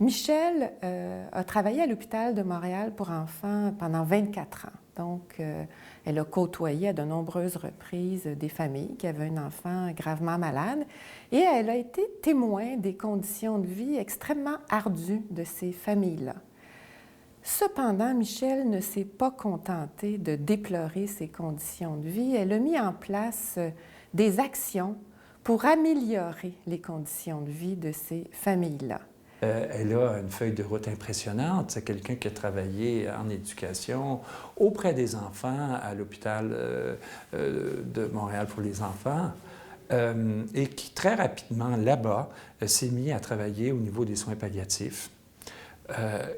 Michel a travaillé à l'hôpital de Montréal pour enfants pendant 24 ans. Donc, elle a côtoyé à de nombreuses reprises des familles qui avaient un enfant gravement malade et elle a été témoin des conditions de vie extrêmement ardues de ces familles-là. Cependant, Michel ne s'est pas contentée de déplorer ces conditions de vie. Elle a mis en place des actions pour améliorer les conditions de vie de ces familles-là. Elle a une feuille de route impressionnante. C'est quelqu'un qui a travaillé en éducation auprès des enfants à l'hôpital de Montréal pour les enfants et qui, très rapidement, là-bas, s'est mis à travailler au niveau des soins palliatifs.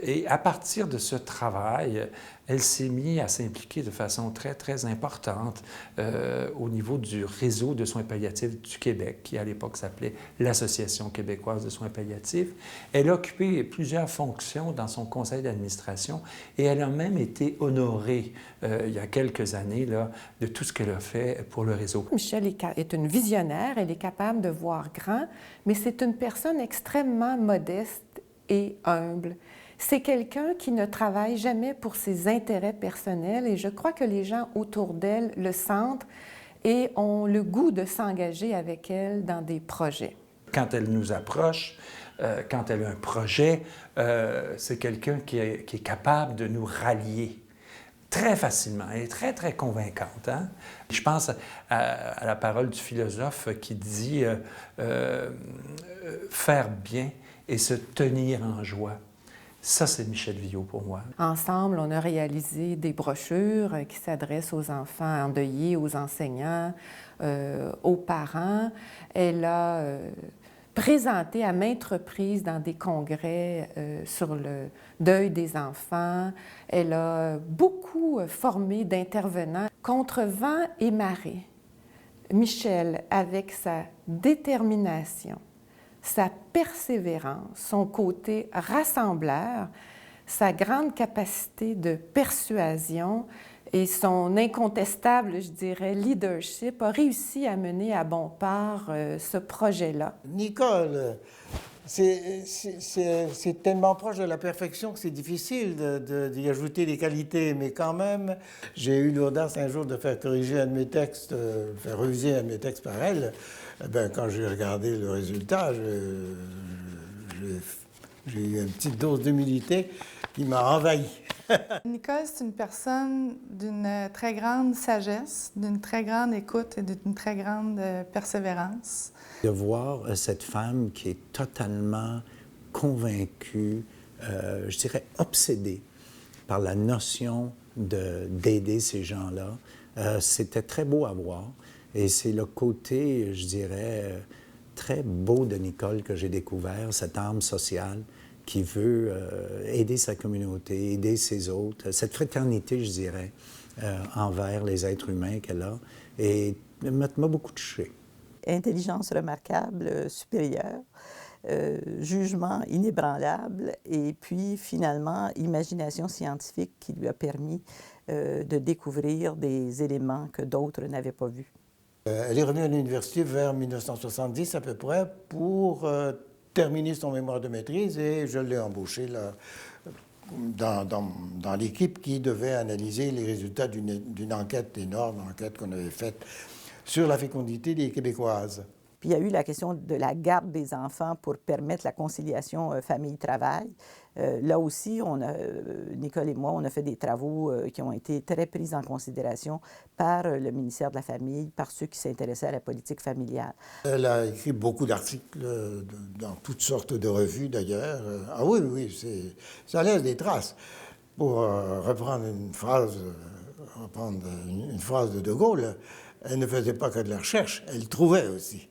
Et à partir de ce travail, elle s'est mise à s'impliquer de façon très, très importante au niveau du réseau de soins palliatifs du Québec, qui à l'époque s'appelait l'Association québécoise de soins palliatifs. Elle a occupé plusieurs fonctions dans son conseil d'administration et elle a même été honorée il y a quelques années là, de tout ce qu'elle a fait pour le réseau. Michel est une visionnaire, elle est capable de voir grand, mais c'est une personne extrêmement modeste et humble. C'est quelqu'un qui ne travaille jamais pour ses intérêts personnels et je crois que les gens autour d'elle le sentent et ont le goût de s'engager avec elle dans des projets. Quand elle nous approche, quand elle a un projet, c'est quelqu'un qui est capable de nous rallier très facilement. Elle est très, très convaincante. Hein? Je pense à la parole du philosophe qui dit faire bien et se tenir en joie. Ça, c'est Michel Viault pour moi. Ensemble, on a réalisé des brochures qui s'adressent aux enfants endeuillés, aux enseignants, aux parents. Elle a présenté à maintes reprises dans des congrès sur le deuil des enfants. Elle a beaucoup formé d'intervenants contre vent et marée. Michel, avec sa détermination, sa persévérance, son côté rassembleur, sa grande capacité de persuasion et son incontestable, je dirais, leadership a réussi à mener à bon port ce projet-là. Nicole, c'est tellement proche de la perfection que c'est difficile d'y ajouter des qualités, mais quand même, j'ai eu l'audace un jour de faire corriger un de mes textes, faire réviser un de mes textes par elle. Eh bien, quand j'ai regardé le résultat, j'ai eu une petite dose d'humilité qui m'a envahi. Nicole, c'est une personne d'une très grande sagesse, d'une très grande écoute et d'une très grande persévérance. De voir cette femme qui est totalement convaincue, je dirais obsédée par la notion d'aider ces gens-là, c'était très beau à voir. Et c'est le côté, je dirais, très beau de Nicole que j'ai découvert, cette âme sociale qui veut aider sa communauté, aider ses autres, cette fraternité, je dirais, envers les êtres humains qu'elle a, et m'a beaucoup touché. Intelligence remarquable, supérieure, jugement inébranlable, et puis finalement, imagination scientifique qui lui a permis de découvrir des éléments que d'autres n'avaient pas vus. Elle est revenue à l'université vers 1970 à peu près pour terminer son mémoire de maîtrise et je l'ai embauchée là, dans l'équipe qui devait analyser les résultats d'une enquête énorme, enquête qu'on avait faite sur la fécondité des Québécoises. Puis il y a eu la question de la garde des enfants pour permettre la conciliation famille-travail. Là aussi, Nicole et moi, on a fait des travaux qui ont été très pris en considération par le ministère de la Famille, par ceux qui s'intéressaient à la politique familiale. Elle a écrit beaucoup d'articles dans toutes sortes de revues d'ailleurs. Ah oui, oui, ça laisse des traces. Pour reprendre une phrase de De Gaulle, elle ne faisait pas que de la recherche, elle trouvait aussi.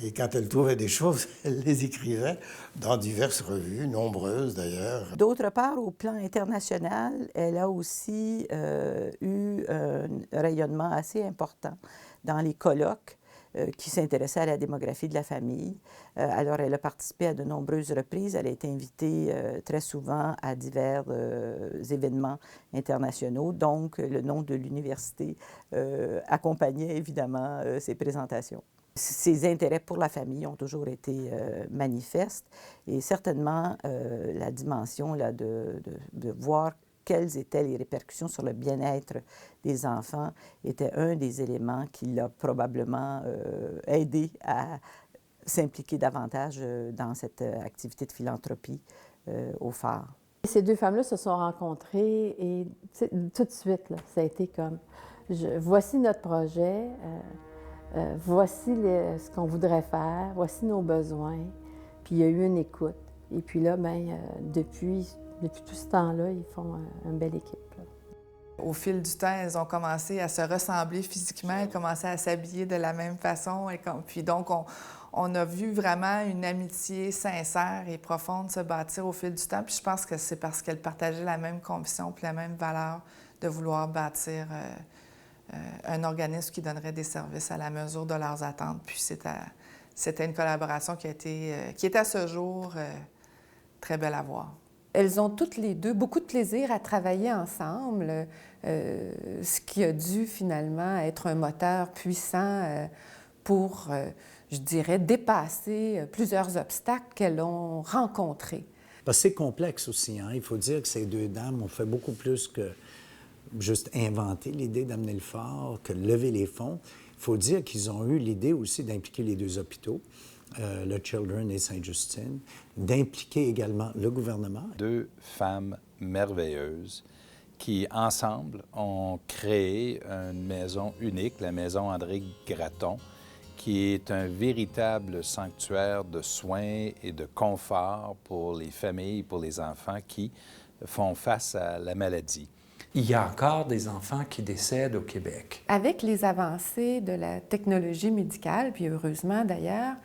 Et quand elle trouvait des choses, elle les écrivait dans diverses revues, nombreuses d'ailleurs. D'autre part, au plan international, elle a aussi eu un rayonnement assez important dans les colloques qui s'intéressaient à la démographie de la famille. Alors, elle a participé à de nombreuses reprises. Elle a été invitée très souvent à divers événements internationaux. Donc, le nom de l'université accompagnait évidemment ses présentations. Ses intérêts pour la famille ont toujours été manifestes et certainement la dimension là, de voir quelles étaient les répercussions sur le bien-être des enfants était un des éléments qui l'a probablement aidé à s'impliquer davantage dans cette activité de philanthropie au phare. Ces deux femmes-là se sont rencontrées et tout de suite, là, ça a été comme, voici notre projet, voici ce qu'on voudrait faire, voici nos besoins. Puis il y a eu une écoute. Et puis là, bien, depuis tout ce temps-là, ils font une belle équipe. Là. Au fil du temps, elles ont commencé à se ressembler physiquement, elles commençaient à s'habiller de la même façon. Puis donc, on a vu vraiment une amitié sincère et profonde se bâtir au fil du temps. Puis je pense que c'est parce qu'elles partageaient la même conviction puis la même valeur de vouloir bâtir un organisme qui donnerait des services à la mesure de leurs attentes. Puis c'était une collaboration qui est à ce jour très belle à voir. Elles ont toutes les deux beaucoup de plaisir à travailler ensemble, ce qui a dû finalement être un moteur puissant pour, je dirais, dépasser plusieurs obstacles qu'elles ont rencontrés. Parce que c'est complexe aussi, hein? Il faut dire que ces deux dames ont fait beaucoup plus que juste inventer l'idée d'amener le phare, que lever les fonds. Il faut dire qu'ils ont eu l'idée aussi d'impliquer les deux hôpitaux, le Children et Sainte-Justine, d'impliquer également le gouvernement. Deux femmes merveilleuses qui, ensemble, ont créé une maison unique, la maison André Gratton, qui est un véritable sanctuaire de soins et de confort pour les familles, pour les enfants qui font face à la maladie. Il y a encore des enfants qui décèdent au Québec. Avec les avancées de la technologie médicale, puis heureusement d'ailleurs,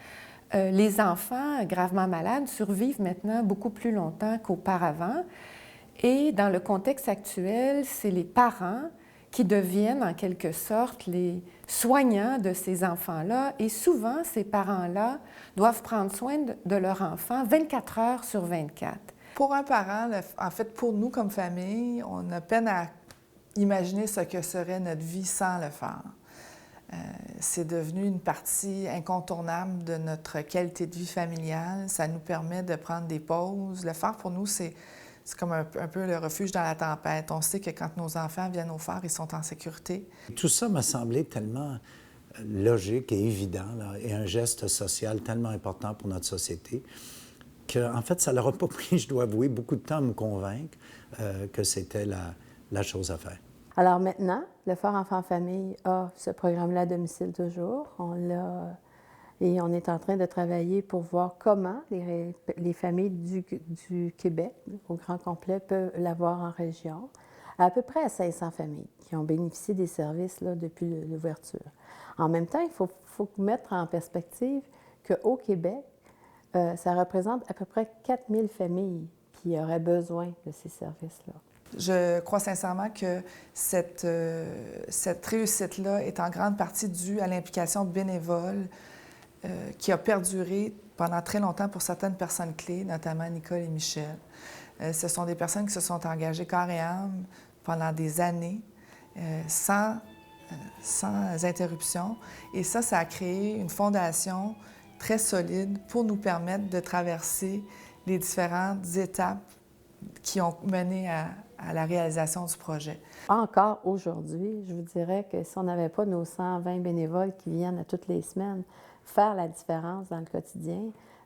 les enfants gravement malades survivent maintenant beaucoup plus longtemps qu'auparavant. Et dans le contexte actuel, c'est les parents qui deviennent en quelque sorte les soignants de ces enfants-là. Et souvent, ces parents-là doivent prendre soin de leur enfant 24 heures sur 24. Pour un parent, en fait, pour nous comme famille, on a peine à imaginer ce que serait notre vie sans le phare. C'est devenu une partie incontournable de notre qualité de vie familiale. Ça nous permet de prendre des pauses. Le phare, pour nous, c'est comme un peu le refuge dans la tempête. On sait que quand nos enfants viennent au phare, ils sont en sécurité. Tout ça m'a semblé tellement logique et évident, là, et un geste social tellement important pour notre société, qu'en fait, ça leur a pas pris, je dois avouer, beaucoup de temps à me convaincre que c'était la chose à faire. Alors maintenant, le Phare Enfants-Famille a ce programme-là à domicile toujours. Et on est en train de travailler pour voir comment les familles du Québec, au grand complet, peuvent l'avoir en région. À peu près à 500 familles qui ont bénéficié des services là, depuis l'ouverture. En même temps, il faut mettre en perspective qu'au Québec, ça représente à peu près 4000 familles qui auraient besoin de ces services-là. Je crois sincèrement que cette réussite-là est en grande partie due à l'implication bénévole qui a perduré pendant très longtemps pour certaines personnes clés, notamment Nicole et Michel. Ce sont des personnes qui se sont engagées corps et âme pendant des années, sans interruption. Et ça a créé une fondation très solide pour nous permettre de traverser les différentes étapes qui ont mené à la réalisation du projet. Encore aujourd'hui, je vous dirais que si on n'avait pas nos 120 bénévoles qui viennent à toutes les semaines faire la différence dans le quotidien,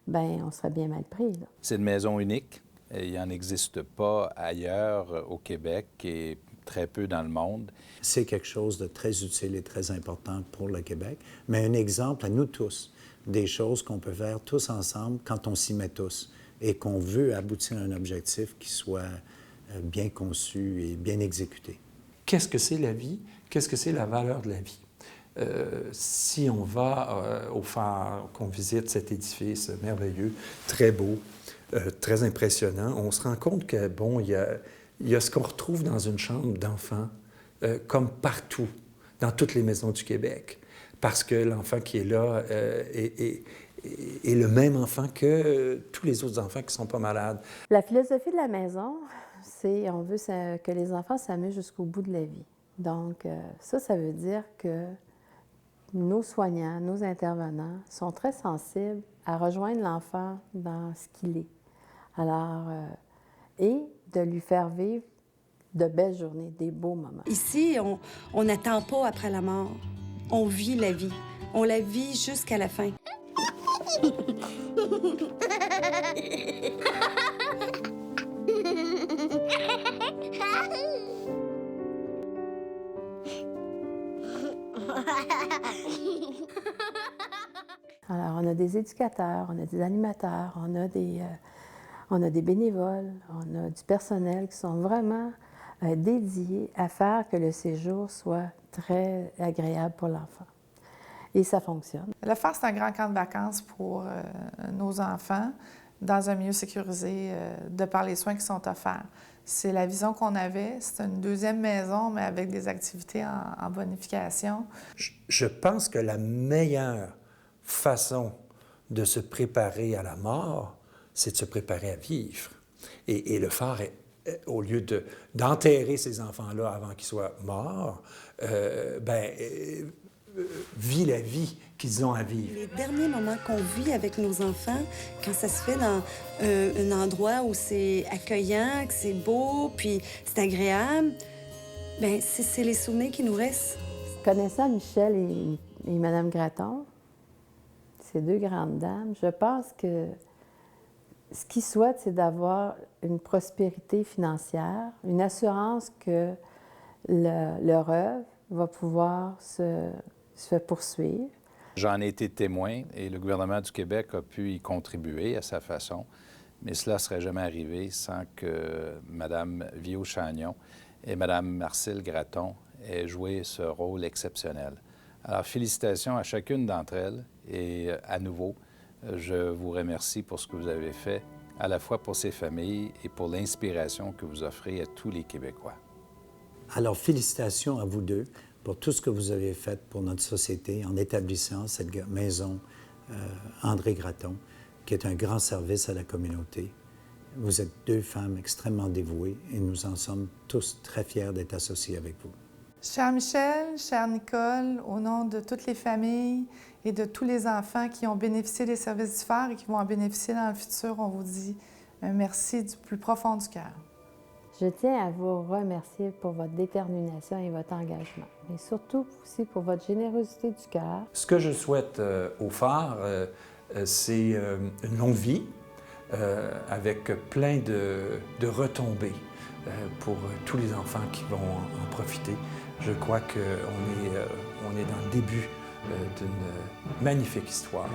bien, on serait bien mal pris, là. C'est une maison unique. Il n'en existe pas ailleurs au Québec et très peu dans le monde. C'est quelque chose de très utile et très important pour le Québec, mais un exemple à nous tous, des choses qu'on peut faire tous ensemble quand on s'y met tous et qu'on veut aboutir à un objectif qui soit bien conçu et bien exécuté. Qu'est-ce que c'est la vie? Qu'est-ce que c'est la valeur de la vie? Si on va au phare, qu'on visite cet édifice merveilleux, très beau, très impressionnant, on se rend compte que, bon, il y a ce qu'on retrouve dans une chambre d'enfant, comme partout, dans toutes les maisons du Québec, parce que l'enfant qui est là est le même enfant que tous les autres enfants qui ne sont pas malades. La philosophie de la maison, c'est on veut que les enfants s'amusent jusqu'au bout de la vie. Donc, ça veut dire que nos soignants, nos intervenants sont très sensibles à rejoindre l'enfant dans ce qu'il est. Alors, et de lui faire vivre de belles journées, des beaux moments. Ici, on n'attend pas après la mort. On vit la vie. On la vit jusqu'à la fin. Alors, on a des éducateurs, on a des animateurs, on a des bénévoles, on a du personnel qui sont vraiment dédiés à faire que le séjour soit très agréable pour l'enfant. Et ça fonctionne. Le phare, c'est un grand camp de vacances pour nos enfants dans un milieu sécurisé de par les soins qui sont offerts. C'est la vision qu'on avait. C'est une deuxième maison, mais avec des activités en bonification. Je pense que la meilleure façon de se préparer à la mort, c'est de se préparer à vivre. Et le phare, au lieu d'enterrer ces enfants-là avant qu'ils soient morts, vit la vie qu'ils ont à vivre. Les derniers moments qu'on vit avec nos enfants, quand ça se fait dans un endroit où c'est accueillant, que c'est beau, puis c'est agréable, bien, c'est les souvenirs qui nous restent. Connaissant Michel et Mme Gratton, ces deux grandes dames, je pense que ce qu'ils souhaitent, c'est d'avoir une prospérité financière, une assurance que leur œuvre va pouvoir se poursuivre. J'en ai été témoin et le gouvernement du Québec a pu y contribuer à sa façon, mais cela ne serait jamais arrivé sans que Mme Viau-Chagnon et Mme Marcille Gratton aient joué ce rôle exceptionnel. Alors, félicitations à chacune d'entre elles et à nouveau, je vous remercie pour ce que vous avez fait, à la fois pour ces familles et pour l'inspiration que vous offrez à tous les Québécois. Alors, félicitations à vous deux pour tout ce que vous avez fait pour notre société en établissant cette maison André Gratton, qui est un grand service à la communauté. Vous êtes deux femmes extrêmement dévouées et nous en sommes tous très fiers d'être associés avec vous. Cher Michel, chère Nicole, au nom de toutes les familles et de tous les enfants qui ont bénéficié des services du phare et qui vont en bénéficier dans le futur, on vous dit un merci du plus profond du cœur. Je tiens à vous remercier pour votre détermination et votre engagement, mais surtout aussi pour votre générosité du cœur. Ce que je souhaite au phare, c'est une longue vie avec plein de retombées pour tous les enfants qui vont en profiter. Je crois qu'on est dans le début d'une magnifique histoire.